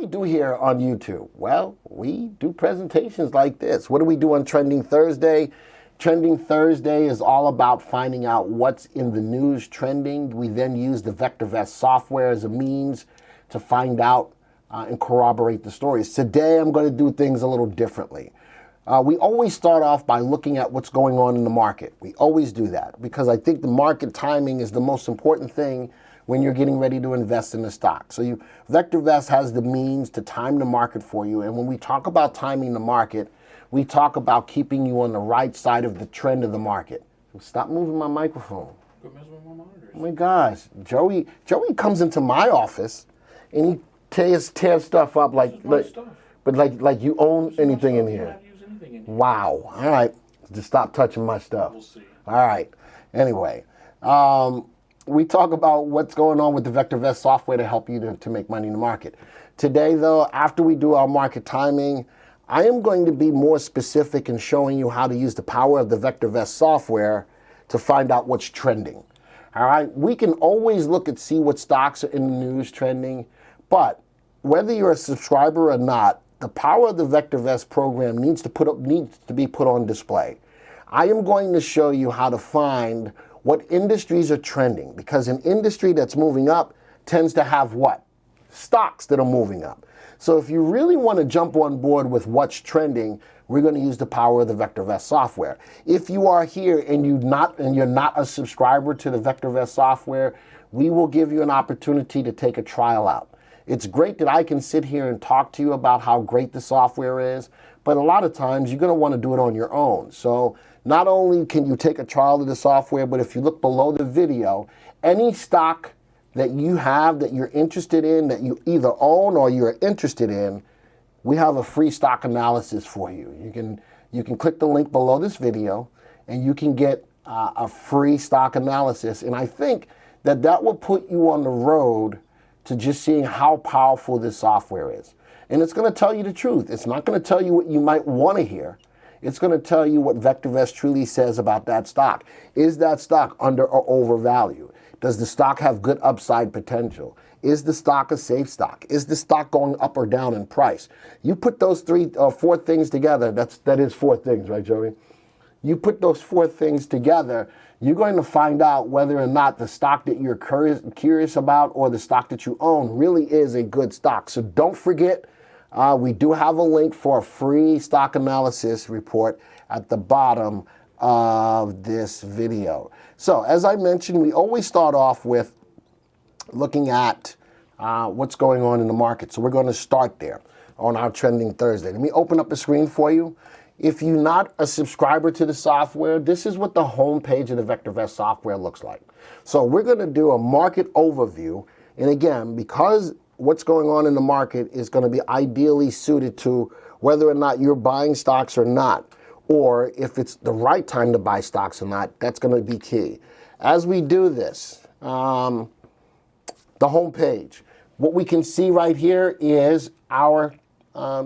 we do here on YouTube? Well, we do presentations like this. What do we do on Trending Thursday? Trending Thursday is all about finding out what's in the news trending. We then use the VectorVest software as a means to find out and corroborate the stories. Today, I'm going to do things a little differently. We always start off by looking at what's going on in the market. We always do that because I think the market timing is the most important thing when you're getting ready to invest in a stock. So VectorVest has the means to time the market for you. And when we talk about timing the market, we talk about keeping you on the right side of the trend of the market. Stop moving my microphone. Oh my gosh, Joey comes into my office and he tears stuff up like you own anything in here. Wow. All right. Just stop touching my stuff. We'll see. All right. Anyway, we talk about what's going on with the VectorVest software to help you to make money in the market. Today, though, after we do our market timing, I am going to be more specific in showing you how to use the power of the VectorVest software to find out what's trending. All right. We can always look and see what stocks are in the news trending, but whether you're a subscriber or not, the power of the VectorVest program needs to be put on display. I am going to show you how to find what industries are trending, because an industry that's moving up tends to have what? Stocks that are moving up. So if you really want to jump on board with what's trending, we're going to use the power of the VectorVest software. If you are here and you're not a subscriber to the VectorVest software, we will give you an opportunity to take a trial out. It's great that I can sit here and talk to you about how great the software is, but a lot of times you're going to want to do it on your own. So not only can you take a trial of the software, but if you look below the video, any stock that you have that you're interested in, that you either own or you're interested in, we have a free stock analysis for you. You can click the link below this video and you can get a free stock analysis. And I think that will put you on the road to just seeing how powerful this software is. And it's going to tell you the truth. It's not going to tell you what you might want to hear. It's going to tell you what VectorVest truly says about that stock. Is that stock under or overvalued? Does the stock have good upside potential? Is the stock a safe stock? Is the stock going up or down in price? You put those four things together. That is four things, right, Joey? You put those four things together, you're going to find out whether or not the stock that you're curious about or the stock that you own really is a good stock. So don't forget, we do have a link for a free stock analysis report at the bottom of this video. So as I mentioned, we always start off with looking at what's going on in the market. So we're going to start there on our Trending Thursday. Let me open up the screen for you. If you're not a subscriber to the software, this is what the home page of the VectorVest software looks like. So we're going to do a market overview. And again, because what's going on in the market is going to be ideally suited to whether or not you're buying stocks or not, or if it's the right time to buy stocks or not, that's going to be key. As we do this, the home page, what we can see right here is our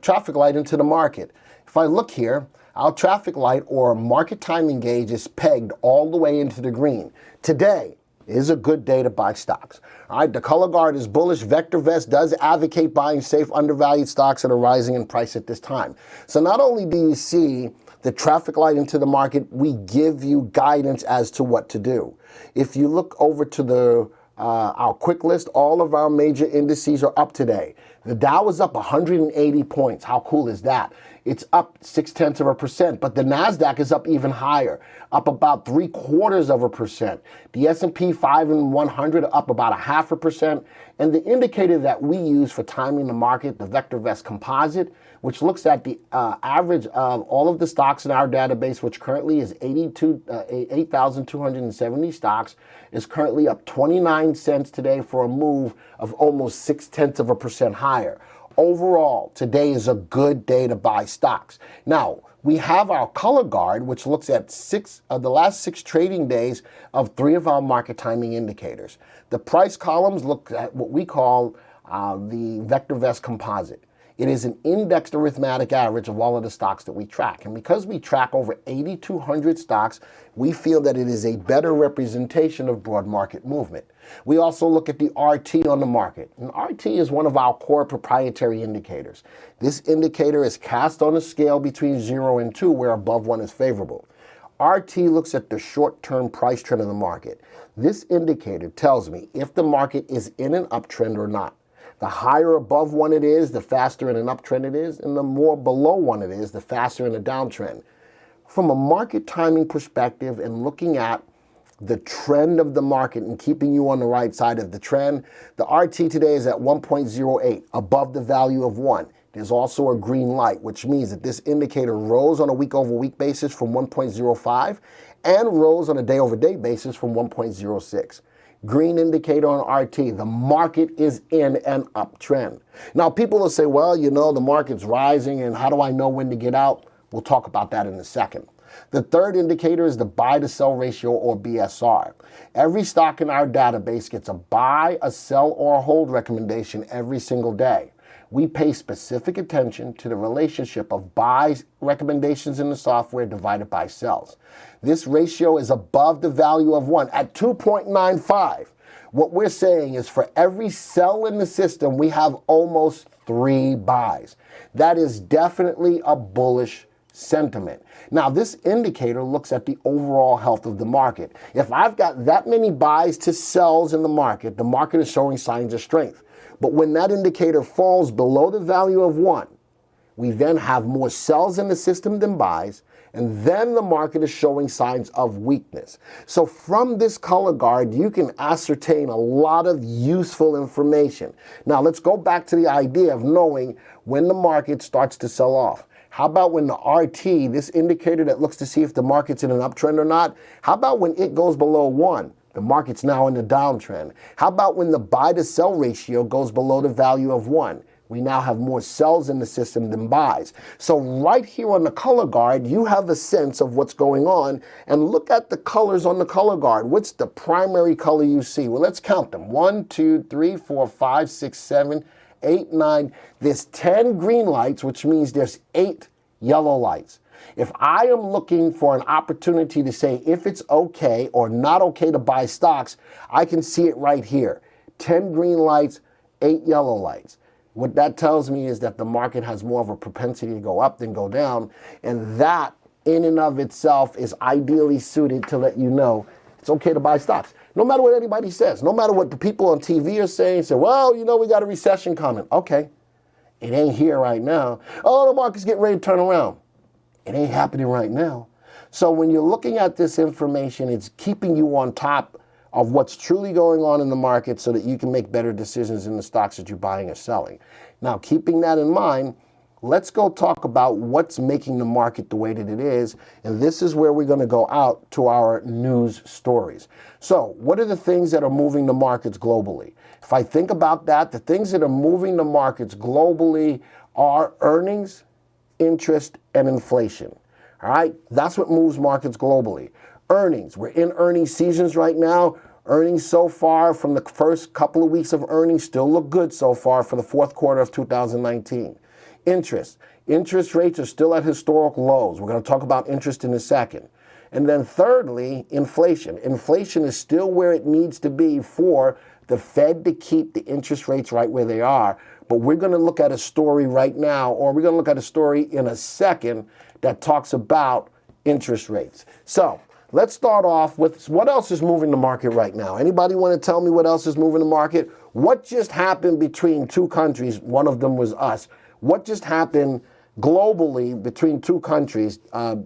traffic light into the market. If I look here, our traffic light or market timing gauge is pegged all the way into the green. Today is a good day to buy stocks. All right, the color guard is bullish. VectorVest does advocate buying safe, undervalued stocks that are rising in price at this time. So not only do you see the traffic light into the market, we give you guidance as to what to do. If you look over to our quick list, all of our major indices are up today. The Dow is up 180 points. How cool is that? It's up 0.6%, but the NASDAQ is up even higher, up about 0.75%. The S&P 500 up about 0.5%. And the indicator that we use for timing the market, the VectorVest Composite, which looks at the average of all of the stocks in our database, which currently is 8,270 stocks, is currently up 29 cents today for a move of almost 0.6% higher. Overall, today is a good day to buy stocks. Now, we have our color guard, which looks at the last 6 trading days of 3 of our market timing indicators. The price columns look at what we call the VectorVest Composite. It is an indexed arithmetic average of all of the stocks that we track. And because we track over 8,200 stocks, we feel that it is a better representation of broad market movement. We also look at the RT on the market. And RT is one of our core proprietary indicators. This indicator is cast on a scale between 0 and 2, where above 1 is favorable. RT looks at the short-term price trend of the market. This indicator tells me if the market is in an uptrend or not. The higher above 1 it is, the faster in an uptrend it is, and the more below 1 it is, the faster in a downtrend. From a market timing perspective and looking at the trend of the market and keeping you on the right side of the trend, the RT today is at 1.08, above the value of 1. There's also a green light, which means that this indicator rose on a week-over-week basis from 1.05 and rose on a day-over-day basis from 1.06. Green indicator on RT, the market is in an uptrend. Now, people will say, well, you know, the market's rising, and how do I know when to get out? We'll talk about that in a second. The third indicator is the buy-to-sell ratio, or BSR. Every stock in our database gets a buy, a sell, or a hold recommendation every single day. We pay specific attention to the relationship of buys recommendations in the software divided by sells. This ratio is above the value of 1 at 2.95. What we're saying is for every sell in the system, we have almost 3 buys. That is definitely a bullish sentiment. Now, this indicator looks at the overall health of the market. If I've got that many buys to sells in the market is showing signs of strength. But when that indicator falls below the value of 1, we then have more sells in the system than buys, and then the market is showing signs of weakness. So from this color guard, you can ascertain a lot of useful information. Now, let's go back to the idea of knowing when the market starts to sell off. How about when the RT, this indicator that looks to see if the market's in an uptrend or not, how about when it goes below 1? The market's now in the downtrend. How about when the buy-to-sell ratio goes below the value of 1? We now have more sells in the system than buys. So right here on the color guard, you have a sense of what's going on. And look at the colors on the color guard. What's the primary color you see? Well, let's count them. 1, 2, 3, 4, 5, 6, 7, 8, 9. There's 10 green lights, which means there's 8 yellow lights. If I am looking for an opportunity to say if it's okay or not okay to buy stocks, I can see it right here. 10 green lights, 8 yellow lights. What that tells me is that the market has more of a propensity to go up than go down, and that in and of itself is ideally suited to let you know it's okay to buy stocks. No matter what anybody says, no matter what the people on TV are saying, say, well, you know, we got a recession coming. Okay, it ain't here right now. Oh, the market's getting ready to turn around. It ain't happening right now. So when you're looking at this information, it's keeping you on top of what's truly going on in the market so that you can make better decisions in the stocks that you're buying or selling. Now, keeping that in mind, let's go talk about what's making the market the way that it is. And this is where we're going to go out to our news stories. So what are the things that are moving the markets globally? If I think about that, the things that are moving the markets globally are earnings, interest, and inflation. All right, that's what moves markets globally. Earnings, we're in earnings seasons right now. Earnings so far from the first couple of weeks of earnings still look good so far for the fourth quarter of 2019. Interest rates are still at historic lows. We're going to talk about interest in a second. And then thirdly, inflation. Inflation is still where it needs to be for the Fed to keep the interest rates right where they are. But we're going to look at a story right now, or we're going to look at a story in a second that talks about interest rates. So let's start off with what else is moving the market right now. Anybody want to tell me what else is moving the market? What just happened between two countries? One of them was us. What just happened globally between two countries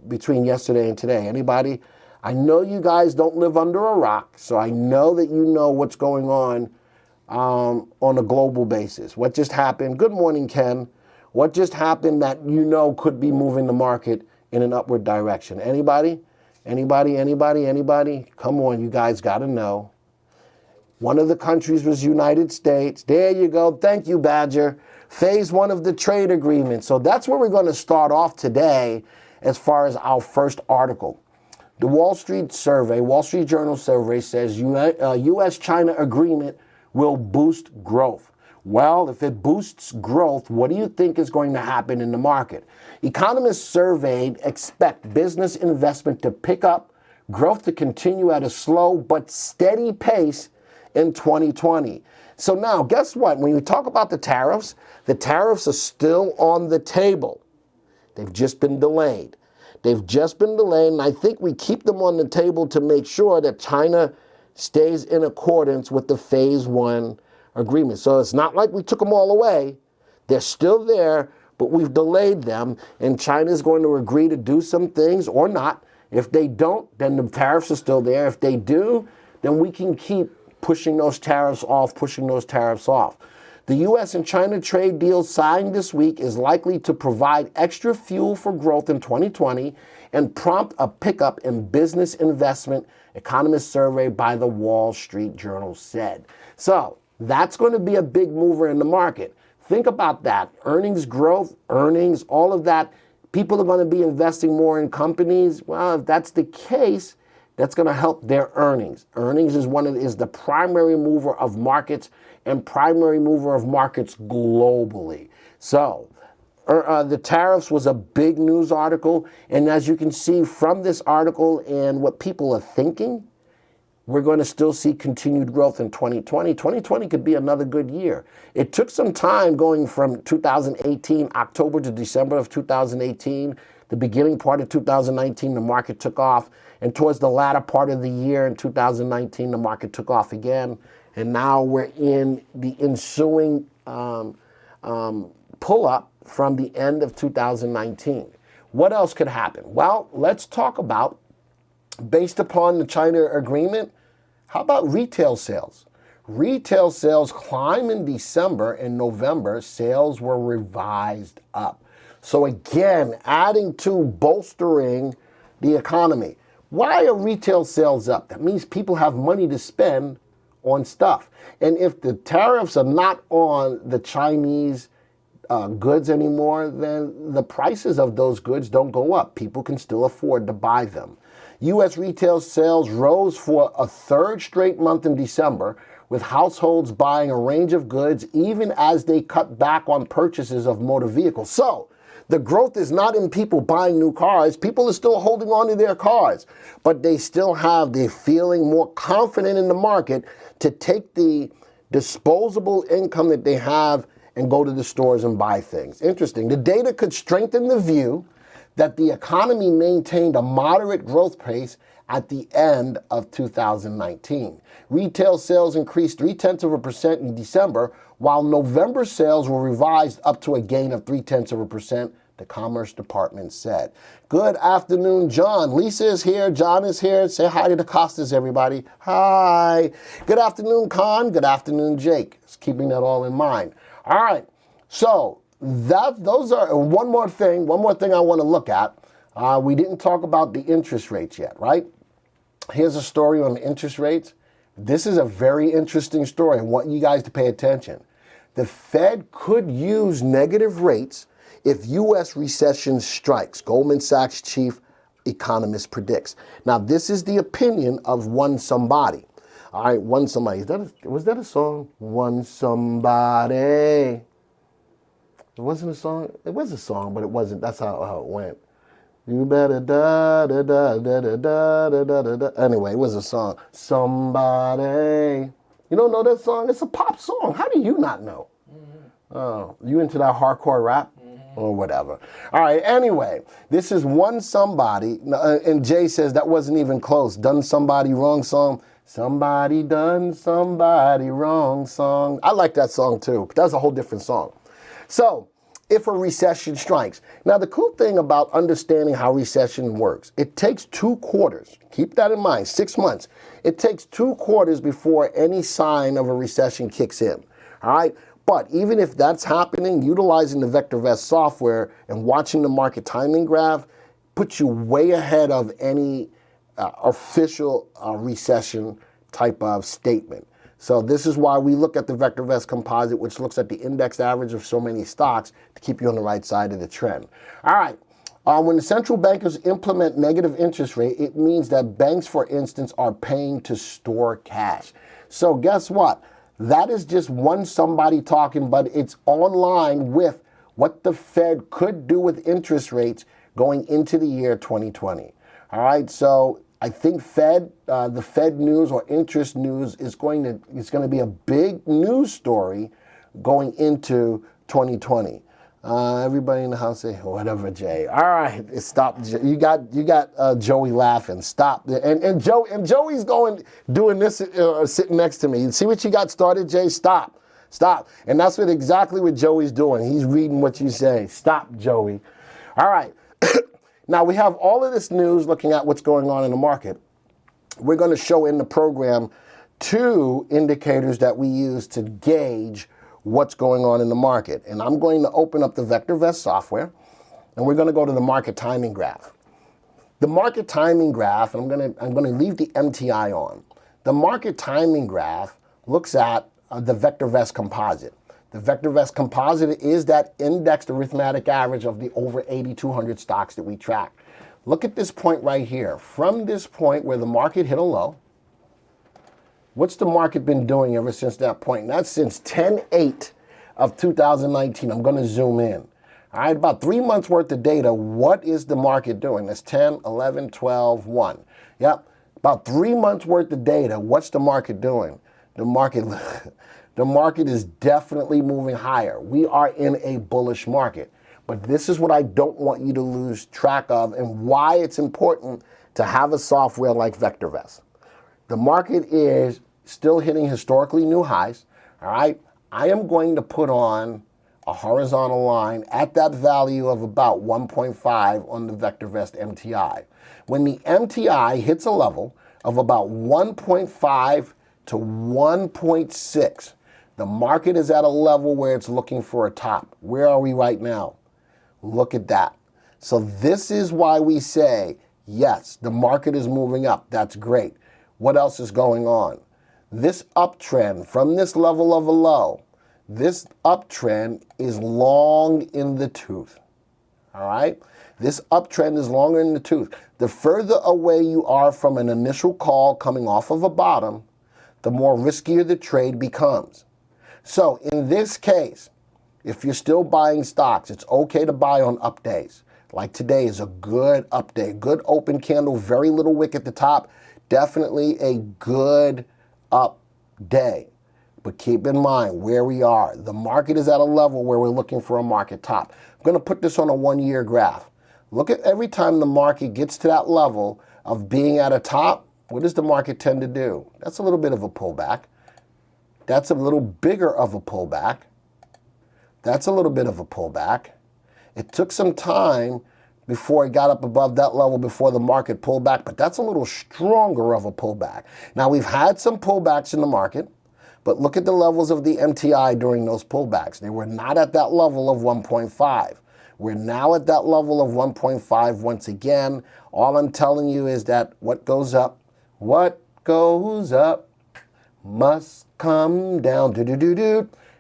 between yesterday and today? Anybody? I know you guys don't live under a rock, so I know that you know what's going on a global basis. What just happened? Good morning, Ken. What just happened that you know could be moving the market in an upward direction? Anybody? Anybody? Come on, you guys got to know. One of the countries was United States. There you go. Thank you, Badger. Phase 1 of the trade agreement. So that's where we're going to start off today as far as our first article. The Wall Street Journal survey says U.S.-China agreement will boost growth. Well, if it boosts growth, what do you think is going to happen in the market? Economists surveyed expect business investment to pick up, growth to continue at a slow but steady pace in 2020. So now, guess what? When we talk about the tariffs are still on the table. They've just been delayed. And I think we keep them on the table to make sure that China stays in accordance with the Phase 1 agreement. So it's not like we took them all away. They're still there, but we've delayed them, and China's going to agree to do some things or not. If they don't, then the tariffs are still there. If they do, then we can keep pushing those tariffs off. The U.S. and China trade deal signed this week is likely to provide extra fuel for growth in 2020 and prompt a pickup in business investment, economist survey by the Wall Street Journal said. So that's going to be a big mover in the market. Think about that. Earnings growth, all of that. People are going to be investing more in companies. Well, if that's the case, that's going to help their earnings. Earnings is the primary mover of markets and primary mover of markets globally. So the tariffs was a big news article. And as you can see from this article and what people are thinking, we're going to still see continued growth in 2020. 2020 could be another good year. It took some time going from 2018, October to December of 2018. The beginning part of 2019, the market took off. And towards the latter part of the year in 2019, the market took off again. And now we're in the ensuing pull-up from the end of 2019. What else could happen? Well, let's talk about, based upon the China agreement, how about retail sales? Retail sales climb in December and November. Sales were revised up. So again, adding to bolstering the economy. Why are retail sales up? That means people have money to spend on stuff. And if the tariffs are not on the Chinese goods anymore, then the prices of those goods don't go up. People can still afford to buy them. U.S. retail sales rose for a third straight month in December, with households buying a range of goods even as they cut back on purchases of motor vehicles. So the growth is not in people buying new cars. People are still holding on to their cars, but they're feeling more confident in the market to take the disposable income that they have and go to the stores and buy things. Interesting. The data could strengthen the view that the economy maintained a moderate growth pace at the end of 2019. Retail sales increased 0.3% in December, while November sales were revised up to a gain of 0.3%, the Commerce Department said. Good afternoon, John. Lisa is here. John is here. Say hi to the Costas, everybody. Hi. Good afternoon, Con. Good afternoon, Jake. Just keeping that all in mind. All right. So those are one more thing I want to look at. We didn't talk about the interest rates yet, right? Here's a story on the interest rates. This is a very interesting story. I want you guys to pay attention. The Fed could use negative rates if U.S. recession strikes, Goldman Sachs chief economist predicts. Now, this is the opinion of one somebody. All right, one somebody. Was that a song? One somebody. It wasn't a song. It was a song, but it wasn't. That's how it went. You better da da da da da da da da da. Anyway, it was a song. Somebody. You don't know that song? It's a pop song. How do you not know? Oh, you into that hardcore rap? Or whatever. All right, anyway, this is one somebody, and Jay says that wasn't even close. Done somebody wrong song. Somebody done somebody wrong song. I like that song too, but that's a whole different song. So, if a recession strikes. Now, the cool thing about understanding how recession works, it takes 2 quarters. Keep that in mind, 6 months. It takes 2 quarters before any sign of a recession kicks in. All right? But even if that's happening, utilizing the VectorVest software and watching the market timing graph puts you way ahead of any official recession type of statement. So this is why we look at the VectorVest Composite, which looks at the index average of so many stocks to keep you on the right side of the trend. All right. When the central bankers implement negative interest rate, it means that banks, for instance, are paying to store cash. So guess what? That is just one somebody talking, but it's online with what the Fed could do with interest rates going into the year 2020. All right, so I think the Fed news or interest news is going to be a big news story going into 2020. Everybody in the house say whatever, Jay. All right, stop. You got Joey laughing. Stop. And Joey's doing this sitting next to me. You see what you got started, Jay? Stop. And that's exactly what Joey's doing. He's reading what you say. Stop, Joey. All right. Now we have all of this news looking at what's going on in the market. We're going to show in the program 2 indicators that we use to gauge what's going on in the market. And I'm going to open up the VectorVest software, and we're going to go to the market timing graph. The market timing graph, and I'm going to leave the MTI on. The market timing graph looks at the VectorVest Composite. The VectorVest Composite is that indexed arithmetic average of the over 8,200 stocks that we track. Look at this point right here. From this point where the market hit a low, what's the market been doing ever since that point? And that's since 10/8 of 2019. I'm going to zoom in. All right, about 3 months worth of data. What is the market doing? That's 10, 11, 12, 1. Yep, about 3 months worth of data. What's the market doing? The market is definitely moving higher. We are in a bullish market. But this is what I don't want you to lose track of and why it's important to have a software like VectorVest. The market is still hitting historically new highs, all right? I am going to put on a horizontal line at that value of about 1.5 on the VectorVest MTI. When the MTI hits a level of about 1.5 to 1.6, the market is at a level where it's looking for a top. Where are we right now? Look at that. So this is why we say, yes, the market is moving up. That's great. What else is going on? This uptrend from this level of a low, this uptrend is long in the tooth. All right? This uptrend is longer in the tooth. The further away you are from an initial call coming off of a bottom, the more riskier the trade becomes. So in this case, if you're still buying stocks, it's okay to buy on up days. Like today is a good up day, good open candle, very little wick at the top. Definitely a good up day. But keep in mind where we are. The market is at a level where we're looking for a market top. I'm going to put this on a 1-year graph. Look at every time the market gets to that level of being at a top, what does the market tend to do? That's a little bit of a pullback. That's a little bigger of a pullback. That's a little bit of a pullback. It took some time before it got up above that level before the market pulled back, but that's a little stronger of a pullback. Now, we've had some pullbacks in the market, but look at the levels of the MTI during those pullbacks. They were not at that level of 1.5. We're now at that level of 1.5 once again. All I'm telling you is that what goes up must come down.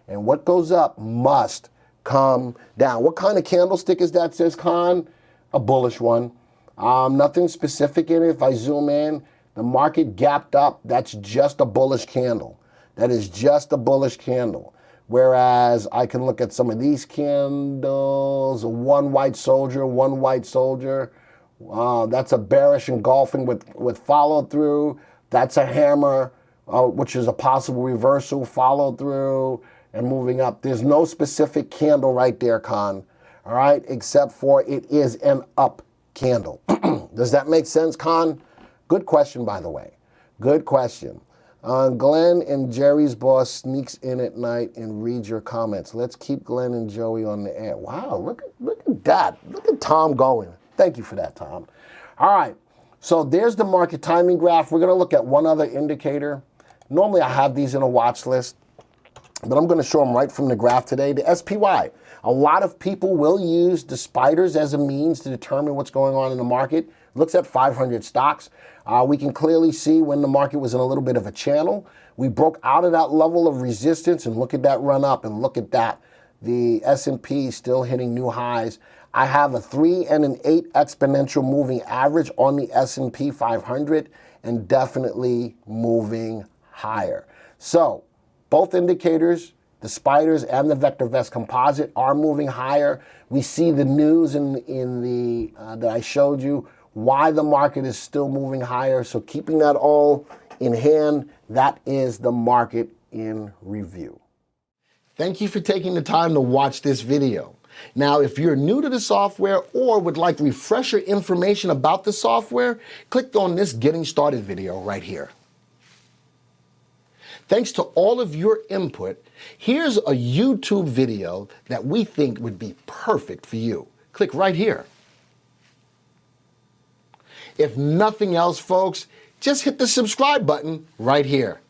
And what goes up must come down. What kind of candlestick is that, says Khan? A bullish one. Nothing specific in it. If I zoom in, the market gapped up. That's just a bullish candle. That is just a bullish candle. Whereas I can look at some of these candles, one white soldier. That's a bearish engulfing with follow through. That's a hammer, which is a possible reversal, follow through, and moving up. There's no specific candle right there, Khan, all right, except for it is an up candle. Does that make sense, Khan? Good question, by the way. Good question. Glenn and Jerry's boss sneaks in at night and reads your comments. Let's keep Glenn and Joey on the air. Wow, look at that. Look at Tom going. Thank you for that, Tom. All right, so there's the market timing graph. We're going to look at one other indicator. Normally I have these in a watch list, but I'm going to show them right from the graph today. The SPY. A lot of people will use the spiders as a means to determine what's going on in the market. Looks at 500 stocks. We can clearly see when the market was in a little bit of a channel. We broke out of that level of resistance, and look at that run up, and look at that. The S&P still hitting new highs. I have a 3 and an 8 exponential moving average on the S&P 500 and definitely moving higher. So Both indicators, the spiders and the VectorVest Composite, are moving higher. We see the news in the that I showed you, why the market is still moving higher. So keeping that all in hand, that is the market in review. Thank you for taking the time to watch this video. Now, if you're new to the software or would like refresher information about the software, click on this Getting Started video right here. Thanks to all of your input, here's a YouTube video that we think would be perfect for you. Click right here. If nothing else, folks, just hit the subscribe button right here.